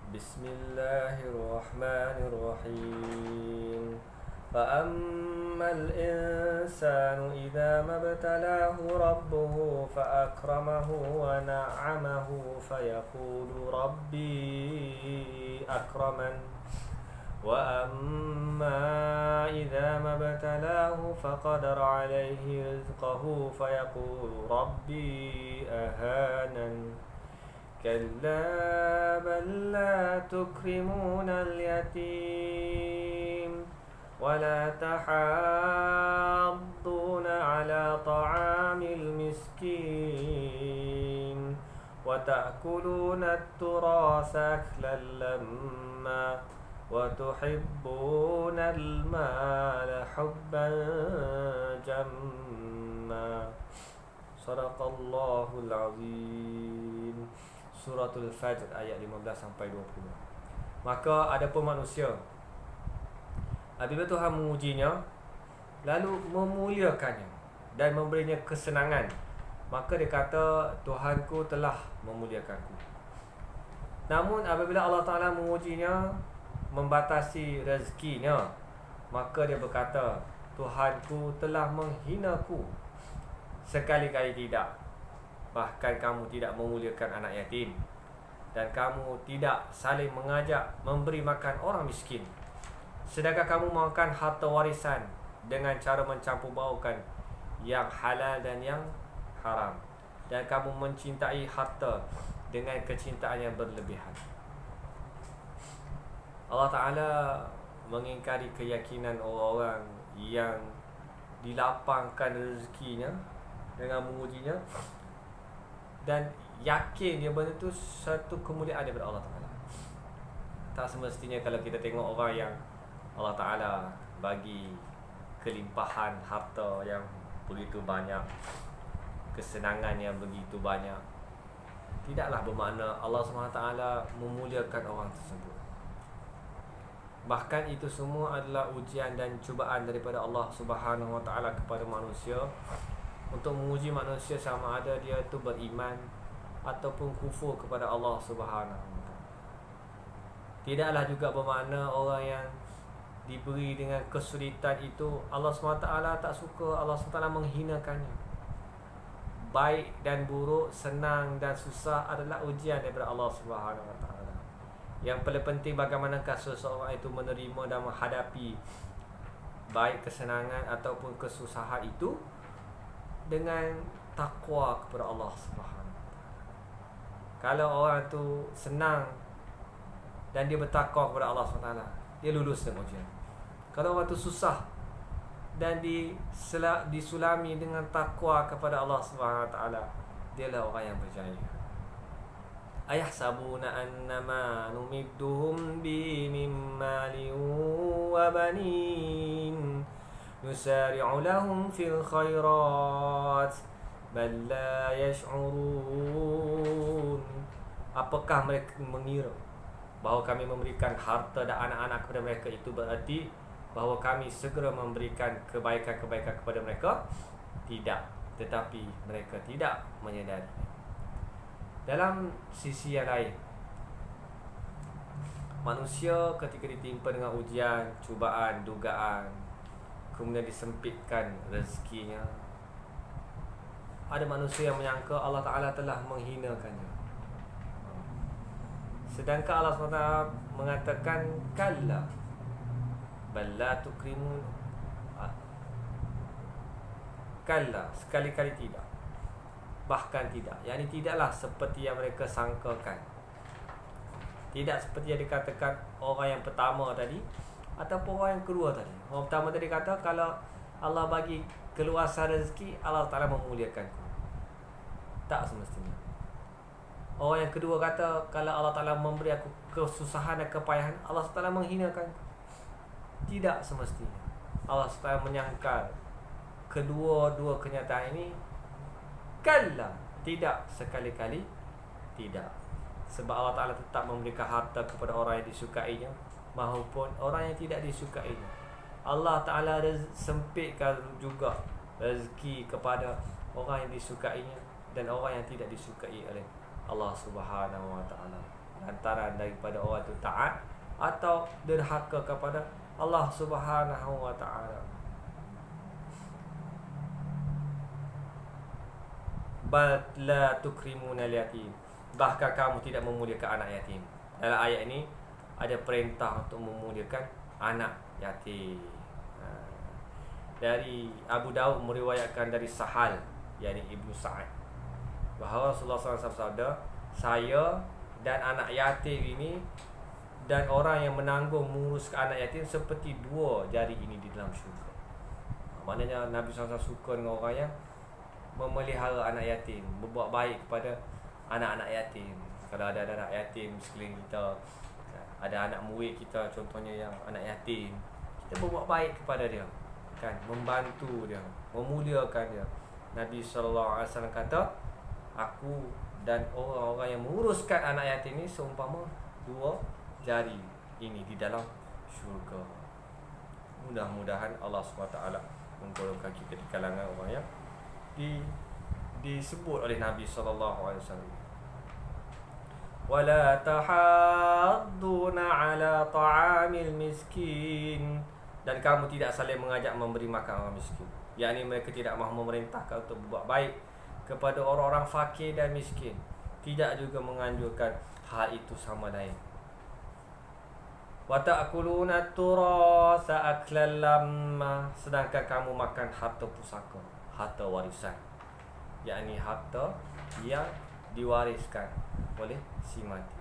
Bismillahirrahmanirrahim. فأما الإنسان إذا ما ابتلاه ربه فأكرمه ونعمه فيقول ربي أكرمن وأما إذا ما ابتلاه فقدر عليه رزقه فيقول ربي أهانن كلا بل لا تكرمون اليتيم ولا تحاضون على طعام المسكين وتأكلون التراث أكلا لما وتحبون المال حبا جما صدق الله العظيم. Suratul Fajr ayat 15 sampai 20. Maka ada pun manusia apabila Tuhan mengujinya lalu memuliakannya dan memberinya kesenangan, maka dia kata Tuhanku telah memuliakanku. Namun apabila Allah Ta'ala mengujinya, membatasi rezekinya, maka dia berkata Tuhanku telah menghinaku. Sekali-kali tidak. Bahkan kamu tidak memuliakan anak yatim, dan kamu tidak saling mengajak memberi makan orang miskin, sedangkan kamu makan harta warisan dengan cara mencampur baukan yang halal dan yang haram, dan kamu mencintai harta dengan kecintaan yang berlebihan. Allah Ta'ala mengingkari keyakinan orang-orang yang dilapangkan rezekinya dengan mengujinya dan yakin dia benda itu satu kemuliaan daripada Allah Ta'ala. Tak semestinya kalau kita tengok orang yang Allah Ta'ala bagi kelimpahan harta yang begitu banyak, kesenangan yang begitu banyak, tidaklah bermakna Allah SWT memuliakan orang tersebut. Bahkan itu semua adalah ujian dan cubaan daripada Allah Subhanahu Wa Ta'ala kepada manusia, untuk menguji manusia sama ada dia itu beriman ataupun kufur kepada Allah Subhanahu Wa Ta'ala. Tidaklah juga bermakna orang yang diberi dengan kesulitan itu Allah SWT tak suka, Allah SWT menghinakannya. Baik dan buruk, senang dan susah adalah ujian daripada Allah Subhanahu Wa Ta'ala. Yang paling penting bagaimanakah seseorang itu menerima dan menghadapi baik kesenangan ataupun kesusahan itu dengan takwa kepada Allah Subhanahu Wa Ta'ala. Kalau orang tu senang dan dia bertakwa kepada Allah SWT, dia lulus dengan ujian. Kalau orang tu susah dan disulami dengan takwa kepada Allah SWT, dialah orang yang berjaya. Ayahsabuna annama numidduhum bi min malin wa banin nusari'u lahum fil khairat bal la yash'urun. Apakah mereka mengira bahawa kami memberikan harta dan anak-anak kepada mereka itu berarti bahawa kami segera memberikan kebaikan-kebaikan kepada mereka? Tidak, tetapi mereka tidak menyadari. Dalam sisi yang lain, manusia ketika ditimpa dengan ujian, cubaan, dugaan, kemudian disempitkan rezekinya, ada manusia yang menyangka Allah Ta'ala telah menghinakannya. Sedangkan Allah SWT mengatakan kalla bal la tukrimun, kalla, sekali-kali tidak, bahkan tidak, yakni tidaklah seperti yang mereka sangkakan. Tidak seperti yang dikatakan orang yang pertama tadi ataupun orang yang kedua tadi. Orang pertama tadi kata kalau Allah bagi keluasan rezeki, Allah Ta'ala memuliakanku. Tak semestinya. Orang yang kedua kata kalau Allah Ta'ala memberi aku kesusahan dan kepayahan, Allah Ta'ala menghinakanku. Tidak semestinya. Allah Ta'ala menyangkal kedua-dua kenyataan ini. Kalla, tidak, sekali-kali tidak. Sebab Allah Ta'ala tetap memberikan harta kepada orang yang disukainya maupun orang yang tidak disukainya. Allah Ta'ala sempitkan juga rezeki kepada orang yang disukainya dan orang yang tidak disukai oleh Allah Subhanahu Wa Ta'ala. lantaran daripada orang tu taat atau derhaka kepada Allah Subhanahu wa taala. Bal la tukrimuna al-yatim. Bahkan kamu tidak memuliakan anak yatim. Dalam ayat ini ada perintah untuk memuliakan anak yatim. Dari Abu Daud meriwayatkan dari Sahal, yakni Ibnu Sa'ad, bahawa Rasulullah SAW bersabda, saya dan anak yatim ini dan orang yang menanggung menguruskan anak yatim seperti dua jari ini di dalam syurga. Maknanya Nabi SAW suka dengan orang yang memelihara anak yatim, berbuat baik kepada anak-anak yatim. Kalau ada anak yatim sekeliling kita, ada anak murid kita contohnya yang anak yatim, kita berbuat baik kepada dia, kan, membantu dia, memuliakan dia. Nabi SAW kata, aku dan orang-orang yang menguruskan anak yatim ini seumpama dua jari ini di dalam syurga. Mudah-mudahan Allah SWT menggolongkan kita di kalangan orang yang disebut oleh Nabi SAW. Wala tahadduna ala ta'amil miskin, dan kamu tidak saling mengajak memberi makan orang miskin. Yakni mereka tidak mahu memerintahkan untuk berbuat baik kepada orang-orang fakir dan miskin. Tidak juga menganjurkan hal itu sama lain. Wa ta'kuluna turasa aklan lamma, sedangkan kamu makan harta pusaka, harta warisan, yakni harta yang diwariskan oleh si mati.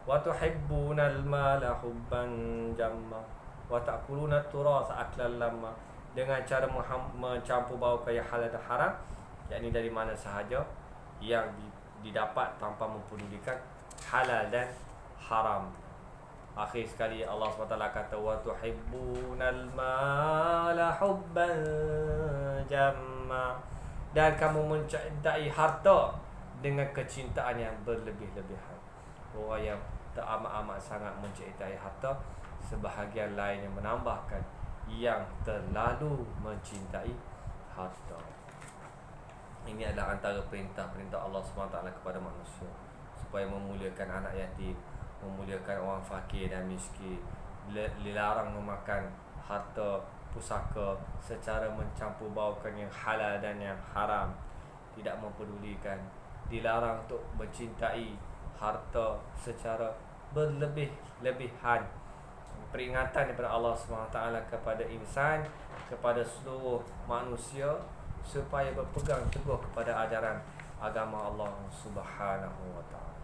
Wa tuhibbuna al-mala hubban jamma, wa ta'kuluna turasa aklan lamma, dengan cara mencampur baurkan yang halal dan haram, yakni dari mana sahaja yang didapat tanpa mempedulikan halal dan haram. Akhir sekali Allah SWT kata, wa tuhibbunal mala hubban jamma, dan kamu mencintai harta dengan kecintaan yang berlebih-lebihan. Orang yang teramat-amat sangat mencintai harta, sebahagian lain yang menambahkan yang terlalu mencintai harta. Ini adalah antara perintah-perintah Allah SWT kepada manusia, supaya memuliakan anak yatim, memuliakan orang fakir dan miskin, dilarang memakan harta pusaka secara mencampur baurkan yang halal dan yang haram, tidak mempedulikan, dilarang untuk mencintai harta secara berlebih-lebihan. Peringatan daripada Allah SWT kepada insan, kepada seluruh manusia, supaya berpegang teguh kepada ajaran agama Allah Subhanahu wa taala.